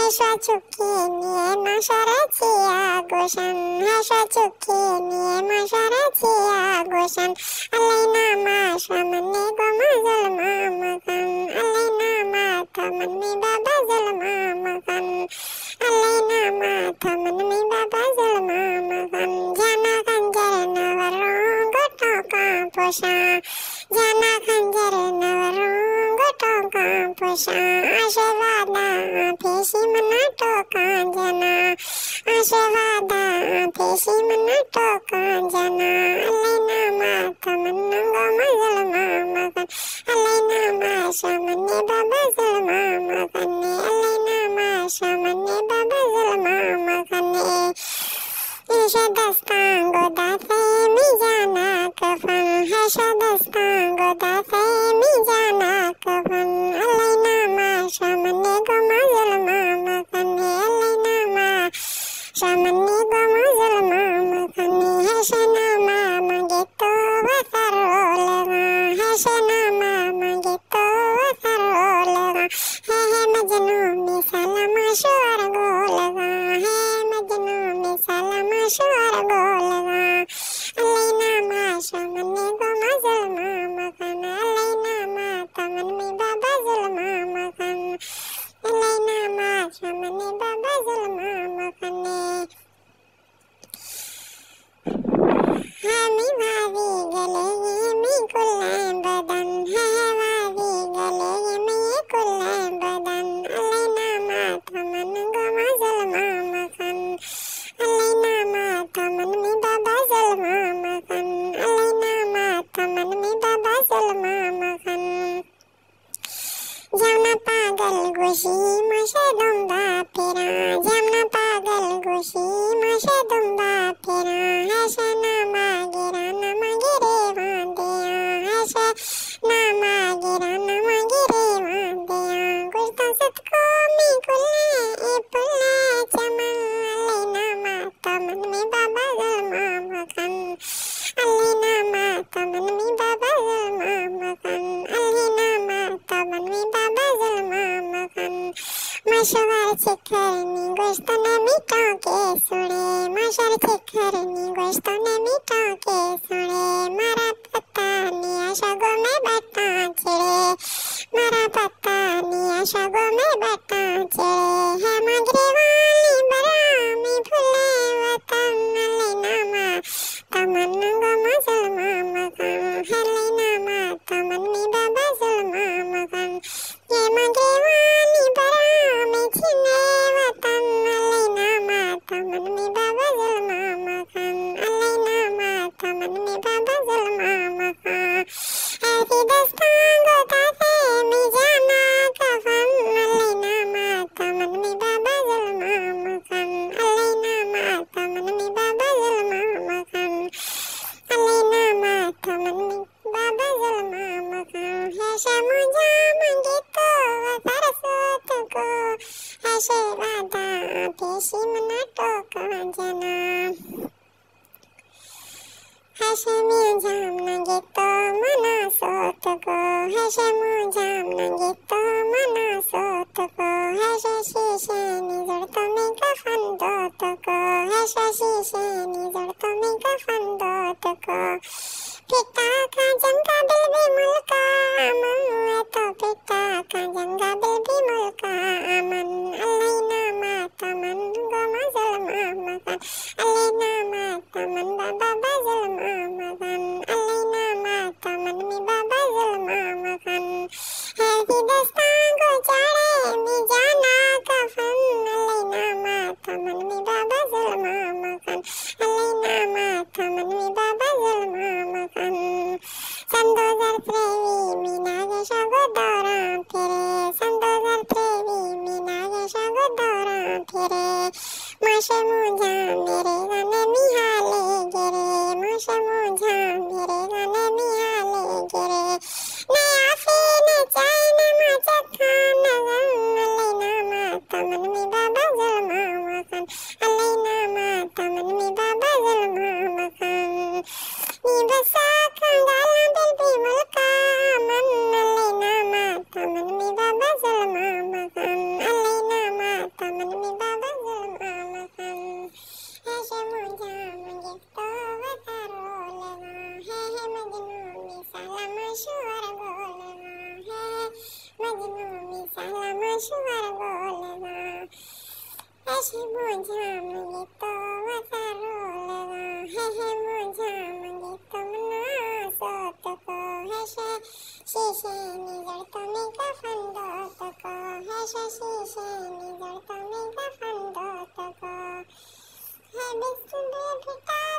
Hesha Chukini Masharatia Goshan Hesha Chukini Masharatia Goshan Alaina Mashamani Gomazal Mamakan Alaina Matamani Babazal Mamakan Alaina Matamani Babazal Mamakan Jana Kanjarana Varungo Toka Posha Jana Kanjarana Varungo Toka Posha Ashevada Peshi Manato Kanjana Ashevada Peshi Manato Kanjana Alaina Matamananga Mazal Mamakan Alaina Mashamani Babazal Mamakan Alaina Mashamani Babazal Mamakan Heshadastango Dase Mijana Kafan Heshadastango Dase Mijana Kafan Alaina Mashamani Gomazal Mamakan Alaina Mashamani Gomazal Mamakan Heshana Mamagito Vasarolega Heshana Mamagito Vasarolega Hehe Majnumi Salama Shuargolega He Majnumi Salama Shuargolega Alaina Mashamani Gomazal Mamakan Alaina Matamani Babazal Mamakan Alaina Mashamani Babazal Mamakan Hami Vavi Galegi Mi Kulam Badan Vavi Galegi Mi Kulam Badan Alaina Mataman Gomazal Mamakan Alaina Mataman Mi Babazal Mamakan Alaina Mataman Mi Babazal Mamakan Jamna pagal gushi mashe dumba pera Jamna pagal gushi mashe dumba pera Hasha namagira namagire vandeya Hasha namagira namagire vandeya Gustan satko mi kulle ipulle chaman Alaina mataman mi babazal mamakan Alaina mataman mi babazal mamakan Alaina mataman mi babazal mamakan Mashwar chikarni goshtane mita ke sune Mashwar chikarni goshtane mita ke sune Mara patani ashago me bata chire Mara patani ashago me bata chire Hai magrewali barami phule watan Alaina mataman gomazal mamakan Alaina mataman mi babazal mamakan Ye magrewali barami chine watan Alaina mataman mi babazal mamakan Alaina mataman mi babazal mamakan Hati dastango tase mi jana kafan Alaina mataman mi babazal mamakan Alaina mataman mi babazal mamakan Alaina mataman mi babazal mamakan Hesha muja mangito vasarasutuko Heshevada peshi manato kanjana Heshemujam nagito manasotuko Heshemujam nagito manasotuko Hesha shisheni zurtami kafandotuko Hesha shisheni zurtami kafandotuko Pita kajanga bilbi mulka aman Eto pita kajanga bilbi mulka aman Alaina mataman gomazal mamakan Alaina mataman babazal mamakan Alaina mataman mi babazal mamakan Hati dastango jare mi jana kafan Alaina mataman mi babazal mamakan Alaina mataman mi babazal mamakan Sandozar trevi minaga shagodoran pere Sandozar trevi minaga shagodoran pere Mashe muja mere gane mihale gere Mashe muja mere gane mihale gere Ne afi ne chai ne machakha nagan Alaina mataman mi babazal mamakan Alaina mataman mi babazal mamakan Ni basa kangalam bilbi mulka aman Alaina mataman mi babazal mamakan Alaina mataman है मुझा मांगे तो वसा रोलगा है मुझा मांगे तो मना सोतको है शीशे निजड़तो में कफंदोतको है शीशे निजड़तो में कफंदोतको है बिस्कुट फिटा